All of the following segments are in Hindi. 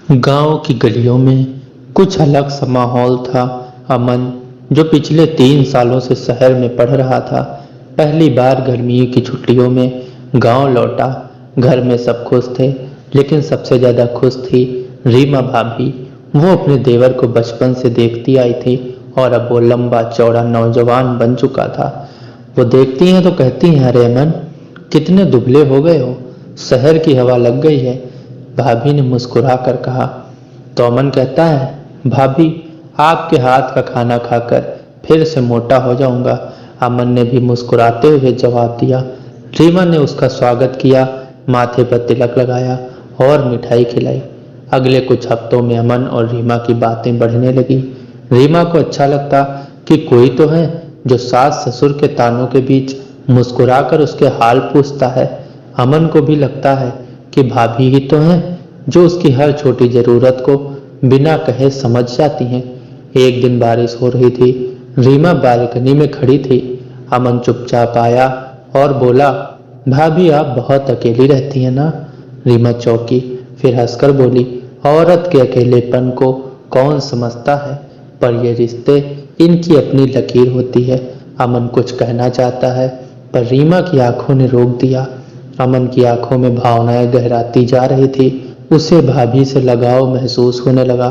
गांव की गलियों में कुछ अलग सा माहौल था। अमन, जो पिछले 3 सालों से शहर में पढ़ रहा था, पहली बार गर्मियों की छुट्टियों में गांव लौटा। घर में सब खुश थे, लेकिन सबसे ज्यादा खुश थी रीमा भाभी। वो अपने देवर को बचपन से देखती आई थी और अब वो लंबा चौड़ा नौजवान बन चुका था। वो देखती हैं तो कहती हैं, अरे अमन, कितने दुबले हो गए हो, शहर की हवा लग गई है। भाभी ने मुस्कुरा कर कहा। तो अमन कहता है, भाभी, आपके हाथ का खाना खाकर फिर से मोटा हो जाऊंगा। अमन ने भी मुस्कुराते हुए जवाब दिया। रीमा ने उसका स्वागत किया, माथे पर तिलक लगाया और मिठाई खिलाई। अगले कुछ हफ्तों में अमन और रीमा की बातें बढ़ने लगी। रीमा को अच्छा लगता कि कोई तो है जो सास ससुर के तानों के बीच मुस्कुराकर उसके हाल पूछता है। अमन को भी लगता है कि भाभी ही तो हैं जो उसकी हर छोटी जरूरत को बिना कहे समझ जाती हैं। एक दिन बारिश हो रही थी। रीमा बालकनी में खड़ी थी। अमन चुपचाप आया और बोला, भाभी, आप बहुत अकेली रहती हैं ना? रीमा चौंकी, फिर हंसकर बोली, औरत के अकेलेपन को कौन समझता है, पर ये रिश्ते, इनकी अपनी लकीर होती है। अमन कुछ कहना चाहता है, पर रीमा की आंखों ने रोक दिया। अमन की आंखों में भावनाएं गहराती जा रही थी। उसे भाभी से लगाव महसूस होने लगा,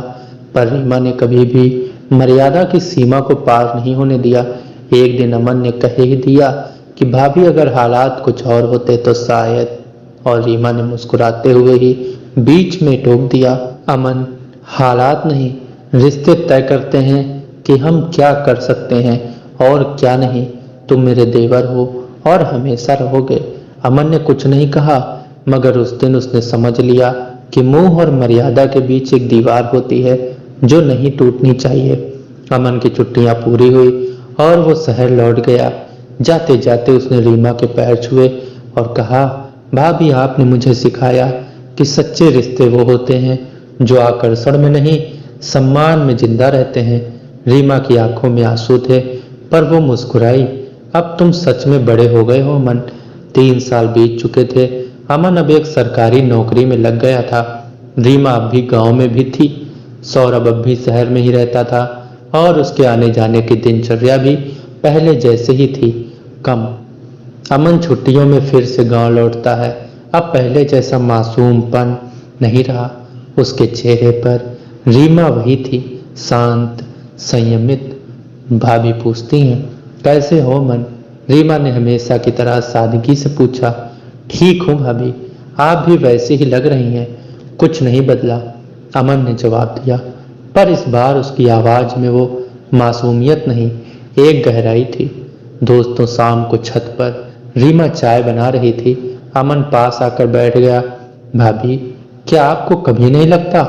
पर रीमा ने कभी भी मर्यादा की सीमा को पार नहीं होने दिया। एक दिन अमन ने कह ही दिया कि भाभी, अगर हालात कुछ और होते तो शायद, और रीमा ने मुस्कुराते हुए ही बीच में टोक दिया, अमन, हालात नहीं, रिश्ते तय करते हैं कि हम क्या कर सकते हैं और क्या नहीं। तुम मेरे देवर हो और हमेशा रहोगे। अमन ने कुछ नहीं कहा, मगर उस दिन उसने समझ लिया कि मुंह और मर्यादा के बीच एक दीवार होती है जो नहीं टूटनी चाहिए। अमन की छुट्टियां पूरी हुई और वो शहर लौट गया। जाते जाते उसने रीमा के पैर छुए और कहा, भाभी, आपने मुझे सिखाया कि सच्चे रिश्ते वो होते हैं जो आकर्षण में नहीं, सम्मान में जिंदा रहते हैं। रीमा की आंखों में आंसू थे, पर वो मुस्कुराई। अब तुम सच में बड़े हो गए हो अमन। 3 साल बीत चुके थे। अमन अब एक सरकारी नौकरी में लग गया था। रीमा अब भी गांव में भी थी। सौरभ अब भी शहर में ही रहता था और उसके आने जाने की दिनचर्या भी पहले जैसे ही थी, कम। अमन छुट्टियों में फिर से गांव लौटता है। अब पहले जैसा मासूमपन नहीं रहा। उसके चेहरे पर रीमा वही थी, शांत, संयमित। भाभी पूछती हैं, कैसे हो अमन? रीमा ने हमेशा की तरह सादगी से पूछा। ठीक हूँ भाभी, आप भी वैसे ही लग रही हैं, कुछ नहीं बदला, अमन ने जवाब दिया। पर इस बार उसकी आवाज में वो मासूमियत नहीं, एक गहराई थी। दोस्तों, शाम को छत पर रीमा चाय बना रही थी। अमन पास आकर बैठ गया। भाभी, क्या आपको कभी नहीं लगता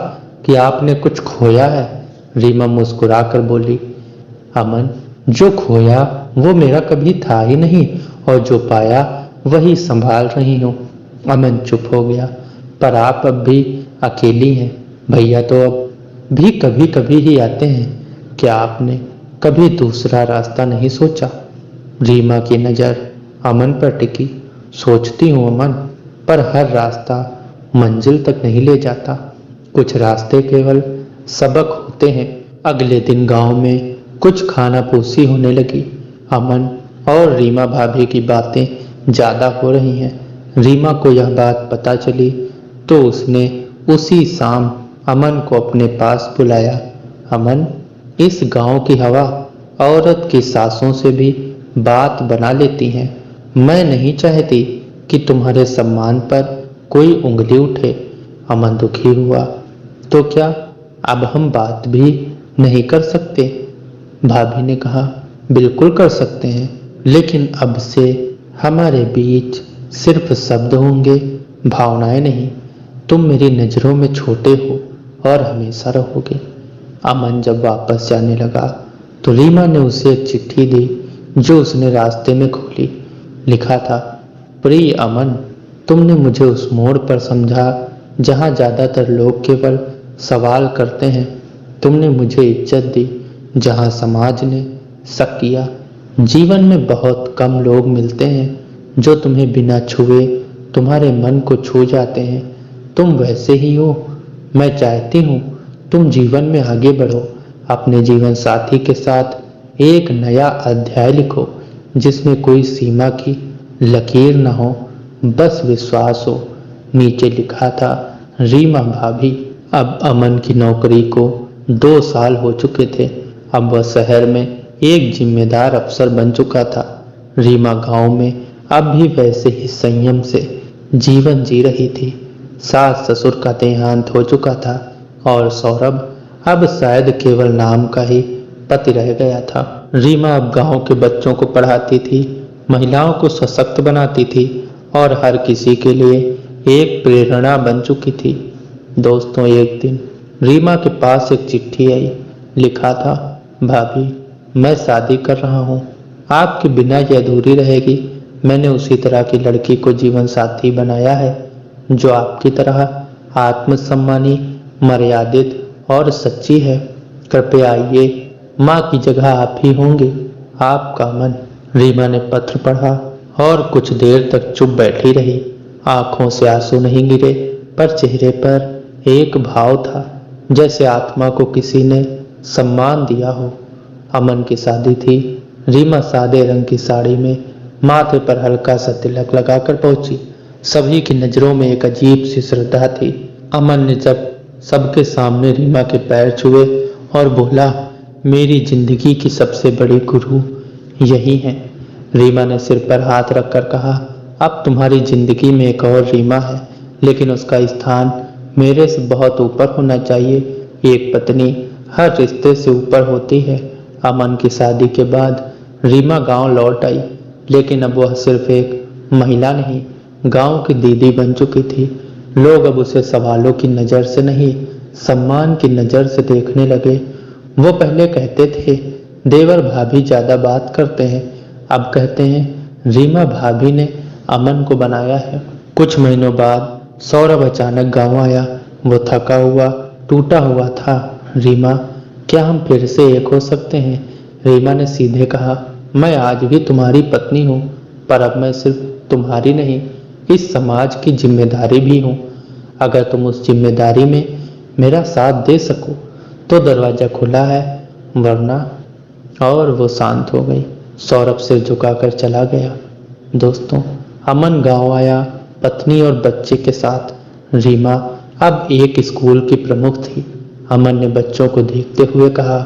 कि आपने कुछ खोया है? रीमा मुस्कुराकर बोली। अमन, जो खोया वो मेरा कभी था ही नहीं, और जो पाया वही संभाल रही हूँ। अमन चुप हो गया। पर आप अब भी अकेली हैं। भैया तो अब भी कभी कभी ही आते हैं। क्या आपने कभी दूसरा रास्ता नहीं सोचा? रीमा की नजर अमन पर टिकी। सोचती हूँ अमन, पर हर रास्ता मंजिल तक नहीं ले जाता। कुछ रास्ते केवल सबक होते हैं। अगले दिन गांव में कुछ खानापूसी होने लगी। अमन और रीमा भाभी की बातें ज्यादा हो रही हैं। रीमा को यह बात पता चली तो उसने उसी शाम अमन को अपने पास बुलाया। अमन, इस गांव की हवा औरत की सांसों से भी बात बना लेती है। मैं नहीं चाहती कि तुम्हारे सम्मान पर कोई उंगली उठे। अमन दुखी हुआ। तो क्या अब हम बात भी नहीं कर सकते? भाभी ने कहा, बिल्कुल कर सकते हैं, लेकिन अब से हमारे बीच सिर्फ शब्द होंगे, भावनाएं नहीं। तुम मेरी नजरों में छोटे हो और हमेशा रहोगे। अमन जब वापस जाने लगा तो रीमा ने उसे एक चिट्ठी दी जो उसने रास्ते में खोली। लिखा था, प्रिय अमन, तुमने मुझे उस मोड़ पर समझा जहां ज्यादातर लोग केवल सवाल करते हैं। तुमने मुझे इज्जत दी जहां समाज ने शक किया। जीवन में बहुत कम लोग मिलते हैं जो तुम्हें बिना छुए तुम्हारे मन को छू जाते हैं। तुम वैसे ही हो। मैं चाहती हूँ तुम जीवन में आगे बढ़ो, अपने जीवन साथी के साथ एक नया अध्याय लिखो जिसमें कोई सीमा की लकीर न हो, बस विश्वास हो। नीचे लिखा था, रीमा भाभी। अब अमन की नौकरी को 2 साल हो चुके थे। अब वह शहर में एक जिम्मेदार अफसर बन चुका था। रीमा गांव में अब भी वैसे ही संयम से जीवन जी रही थी। सास ससुर का देहांत हो चुका था और सौरभ अब शायद केवल नाम का ही पति रह गया था। रीमा अब गांव के बच्चों को पढ़ाती थी, महिलाओं को सशक्त बनाती थी और हर किसी के लिए एक प्रेरणा बन चुकी थी। दोस्तों, एक दिन रीमा के पास एक चिट्ठी आई। लिखा था, भाभी मैं शादी कर रहा हूँ, आपके बिना ये अधूरी रहेगी। मैंने उसी तरह की लड़की को जीवन साथी बनाया है जो आपकी तरह आत्मसम्मानी, मर्यादित और सच्ची है। कृपया आइए, माँ की जगह आप ही होंगे। आपका मन। रीमा ने पत्र पढ़ा और कुछ देर तक चुप बैठी रही। आंखों से आंसू नहीं गिरे, पर चेहरे पर एक भाव था, जैसे आत्मा को किसी ने सम्मान दिया हो। अमन की शादी थी। रीमा सादे रंग की साड़ी में माथे पर हल्का सा तिलक लगाकर पहुंची। सभी की नजरों में एक अजीब सी श्रद्धा थी। अमन ने जब सबके सामने रीमा के पैर छुए और बोला, मेरी जिंदगी की सबसे बड़ी गुरु यही है। रीमा ने सिर पर हाथ रखकर कहा, अब तुम्हारी जिंदगी में एक और रीमा है, लेकिन उसका स्थान मेरे से बहुत ऊपर होना चाहिए। एक पत्नी हर रिश्ते से ऊपर होती है। अमन की शादी के बाद रीमा गांव लौट आई, लेकिन अब वह सिर्फ एक महिला नहीं, गांव की दीदी बन चुकी थी। लोग अब उसे सवालों की नज़र से नहीं, सम्मान की नज़र से देखने लगे। वो पहले कहते थे, देवर भाभी ज़्यादा बात करते हैं, अब कहते हैं रीमा भाभी ने अमन को बनाया है। कुछ महीनों बाद सौरभ अचानक गांव आया। वो थका हुआ, टूटा हुआ था। रीमा, क्या हम फिर से एक हो सकते हैं? रीमा ने सीधे कहा, मैं आज भी तुम्हारी पत्नी हूँ, पर अब मैं सिर्फ तुम्हारी नहीं, इस समाज की जिम्मेदारी भी हूँ। अगर तुम उस जिम्मेदारी में मेरा साथ दे सको तो दरवाजा खुला है, वरना। और वो शांत हो गई। सौरभ सिर झुकाकर चला गया। दोस्तों, अमन गांव आया, पत्नी और बच्चे के साथ। रीमा अब एक स्कूल की प्रमुख थी। अमन ने बच्चों को देखते हुए कहा,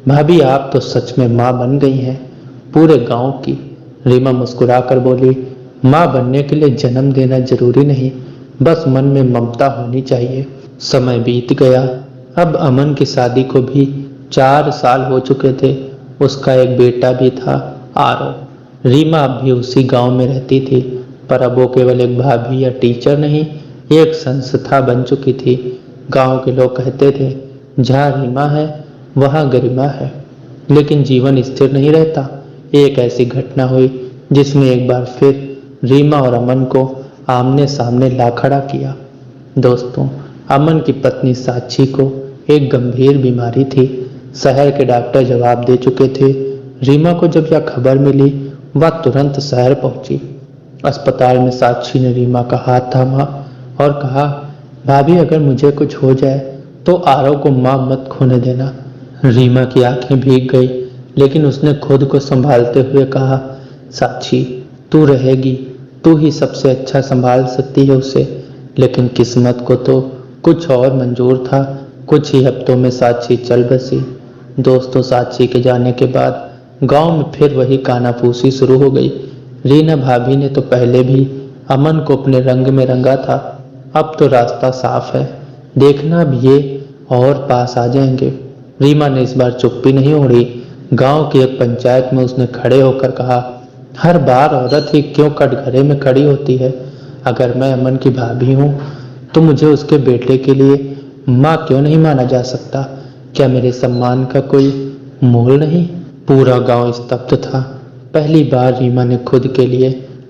भाभी आप तो सच में माँ बन गई हैं, पूरे गांव की। रीमा मुस्कुराकर बोली, माँ बनने के लिए जन्म देना जरूरी नहीं, बस मन में ममता होनी चाहिए। समय बीत गया। अब अमन की शादी को भी 4 साल हो चुके थे। उसका एक बेटा भी था, आरव। रीमा अब भी उसी गांव में रहती थी, पर अब वो केवल एक भाभी या टीचर नहीं, एक संस्था बन चुकी थी। गांव के लोग कहते थे, जहाँ रीमा है वहाँ गरिमा है। लेकिन जीवन स्थिर नहीं रहता। एक ऐसी घटना हुई जिसने एक बार फिर रीमा और अमन को आमने सामने ला खड़ा किया। दोस्तों, अमन की पत्नी साक्षी को एक गंभीर बीमारी थी। शहर के डॉक्टर जवाब दे चुके थे। रीमा को जब यह खबर मिली, वह तुरंत शहर पहुंची। अस्पताल में साक्षी ने रीमा का हाथ थामा और कहा, भाभी अगर मुझे कुछ हो जाए तो आरव को मां मत खोने देना। रीमा की आंखें भीग गई, लेकिन उसने खुद को संभालते हुए कहा, साक्षी तू रहेगी, तू ही सबसे अच्छा संभाल सकती है उसे। लेकिन किस्मत को तो कुछ और मंजूर था। कुछ ही हफ्तों में साक्षी चल बसी। दोस्तों, साक्षी के जाने के बाद गांव में फिर वही कानाफूसी शुरू हो गई। रीना भाभी ने तो पहले भी अमन को अपने रंग में रंगा था, अब तो रास्ता साफ है, देखना अब ये और पास आ जाएंगे। रीमा ने इस बार चुप्पी नहीं ओढ़ी। गांव की एक पंचायत में उसने खड़े होकर कहा, हर बार औरत ही क्यों कटघरे में खड़ी होती है? अगर मैं अमन की भाभी हूँ तो मुझे उसके बेटे के लिए माँ क्यों नहीं माना जा सकता? क्या मेरे सम्मान का कोई मोल नहीं? पूरा गांव स्तब्ध था। पहली बार रीमा ने खुद के लिए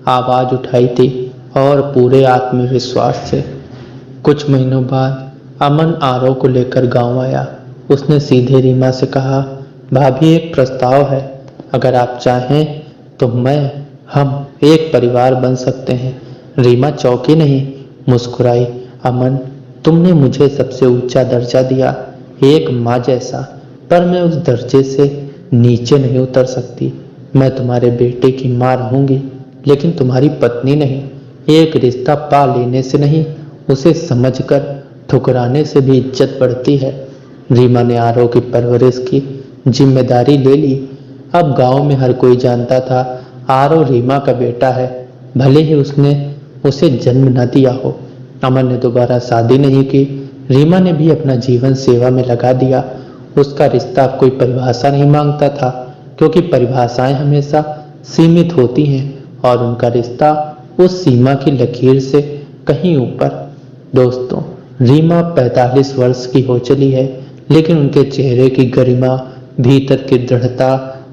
आवाज उठाई थी, और पूरे आत्मविश्वास से। कुछ महीनों बाद अमन आरव को लेकर गांव आया। उसने सीधे रीमा से कहा, भाभी एक प्रस्ताव है, अगर आप चाहें तो हम एक परिवार बन सकते हैं। रीमा चौंकी नहीं, मुस्कुराई। अमन, तुमने मुझे सबसे ऊंचा दर्जा दिया, एक माँ जैसा, पर मैं उस दर्जे से नीचे नहीं उतर सकती। मैं तुम्हारे बेटे की माँ रहूंगी, लेकिन तुम्हारी पत्नी नहीं। एक रिश्ता पा लेने से नहीं, उसे समझकर ठुकराने से भी इज्जत बढ़ती है। रीमा ने आरव की परवरिश की जिम्मेदारी ले ली। अब गांव में हर कोई जानता था आरव रीमा का बेटा है, भले ही उसने उसे जन्म न दिया हो। अमन ने दोबारा शादी नहीं की। रीमा ने भी अपना जीवन सेवा में लगा दिया। उसका रिश्ता अब कोई परिभाषा नहीं मांगता था, क्योंकि परिभाषाएं हमेशा सीमित होती हैं और उनका रिश्ता उस सीमा की लकीर से कहीं ऊपर। दोस्तों, रीमा 45 वर्ष की हो चली है, लेकिन उनके चेहरे की गरिमा, भीतर की दृढ़ता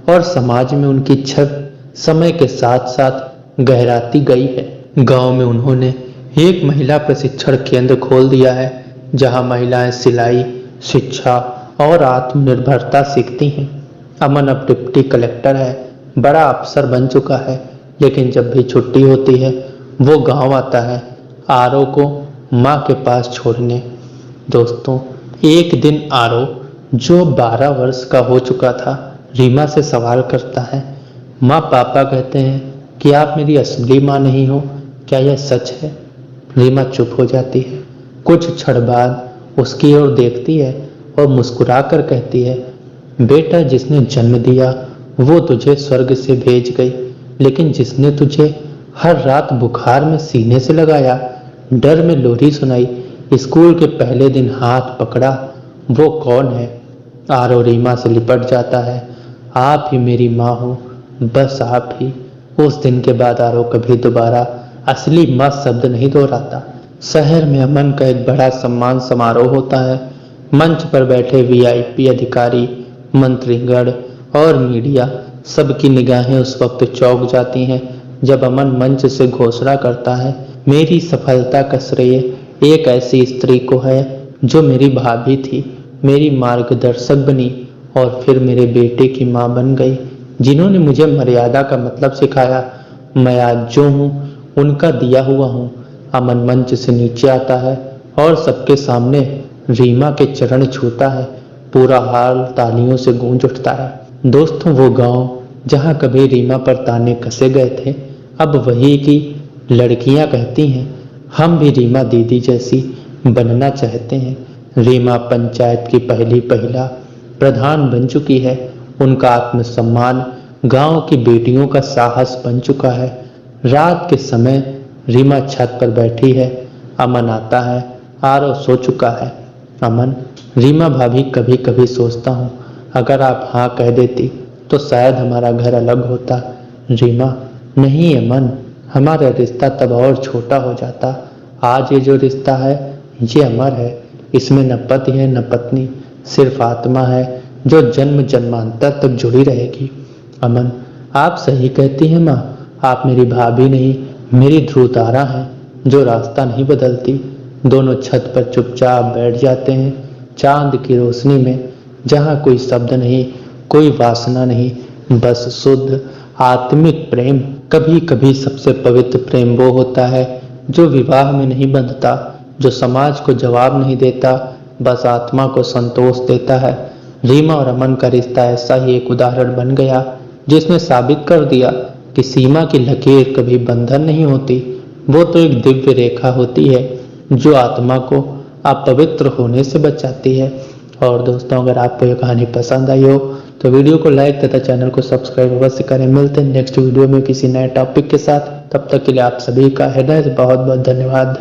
और समाज में उनकी छवि समय के साथ साथ गहराती गई है। गांव में उन्होंने एक महिला प्रशिक्षण केंद्र खोल दिया है, जहां महिलाएं सिलाई, शिक्षा और आत्मनिर्भरता सीखती हैं। अमन अब डिप्टी कलेक्टर है, बड़ा अफसर बन चुका है, लेकिन जब भी छुट्टी होती है वो गांव आता है आरव को माँ के पास छोड़ने। दोस्तों, एक दिन आरव, जो 12 वर्ष का हो चुका था, रीमा से सवाल करता है, माँ, पापा कहते हैं कि आप मेरी असली माँ नहीं हो, क्या यह सच है? रीमा चुप हो जाती है। कुछ क्षण बाद उसकी ओर देखती है और मुस्कुरा कर कहती है, बेटा, जिसने जन्म दिया वो तुझे स्वर्ग से भेज गई, लेकिन जिसने तुझे हर रात बुखार में सीने से लगाया, डर में लोरी सुनाई, स्कूल के पहले दिन हाथ पकड़ा, वो कौन है? आरव रीमा से लिपट जाता है। आप ही मेरी माँ हो, बस आप ही। उस दिन के बाद आरव कभी दोबारा असली माँ शब्द नहीं दोहराता। शहर में अमन का एक बड़ा सम्मान समारोह होता है। मंच पर बैठे वीआईपी अधिकारी, मंत्रीगण और मीडिया, सबकी निगाहें उस वक्त चौंक जाती हैं जब अमन मंच से घोषणा करता है, मेरी सफलता का श्रेय एक ऐसी स्त्री को है जो मेरी भाभी थी, मेरी मार्गदर्शक बनी और फिर मेरे बेटे की माँ बन गई, जिन्होंने मुझे मर्यादा का मतलब सिखाया। मैं आज जो हूँ उनका दिया हुआ हूँ। अमन मंच से नीचे आता है और सबके सामने रीमा के चरण छूता है। पूरा हाल तालियों से गूंज उठता है। दोस्तों, वो गांव जहां कभी रीमा पर ताने कसे गए थे, अब वही की लड़कियां कहती हैं, हम भी रीमा दीदी जैसी बनना चाहते हैं। रीमा पंचायत की पहली महिला प्रधान बन चुकी है। उनका आत्मसम्मान गांव की बेटियों का साहस बन चुका है। रात के समय रीमा छत पर बैठी है। अमन आता है। आरव सो चुका है। अमन, रीमा भाभी, कभी कभी सोचता हूँ अगर आप हाँ कह देती तो शायद हमारा घर अलग होता। रीमा, नहीं अमन, हमारा रिश्ता तब और छोटा हो जाता। आज ये जो रिश्ता है ये अमर है। इसमें न पति है न पत्नी, सिर्फ आत्मा है जो जन्म जन्मांतर तक जुड़ी रहेगी। अमन, आप सही कहती हैं माँ, आप मेरी भाभी नहीं, मेरी ध्रुव तारा हैं जो रास्ता नहीं बदलती। दोनों छत पर चुपचाप बैठ जाते हैं, चांद की रोशनी में, जहाँ कोई शब्द नहीं, कोई वासना नहीं, बस शुद्ध आत्मिक प्रेम। कभी कभी सबसे पवित्र प्रेम वो होता है जो विवाह में नहीं बंधता, जो समाज को जवाब नहीं देता, बस आत्मा को संतोष देता है। रीमा और अमन का रिश्ता ऐसा ही एक उदाहरण बन गया, जिसने साबित कर दिया कि सीमा की लकीर कभी बंधन नहीं होती, वो तो एक दिव्य रेखा होती है जो आत्मा को अपवित्र होने से बचाती है। और दोस्तों, अगर आपको ये कहानी पसंद आई हो तो वीडियो को लाइक तथा चैनल को सब्सक्राइब अवश्य करें। मिलते हैं नेक्स्ट वीडियो में किसी नए टॉपिक के साथ। तब तक के लिए आप सभी का हृदय से बहुत बहुत धन्यवाद।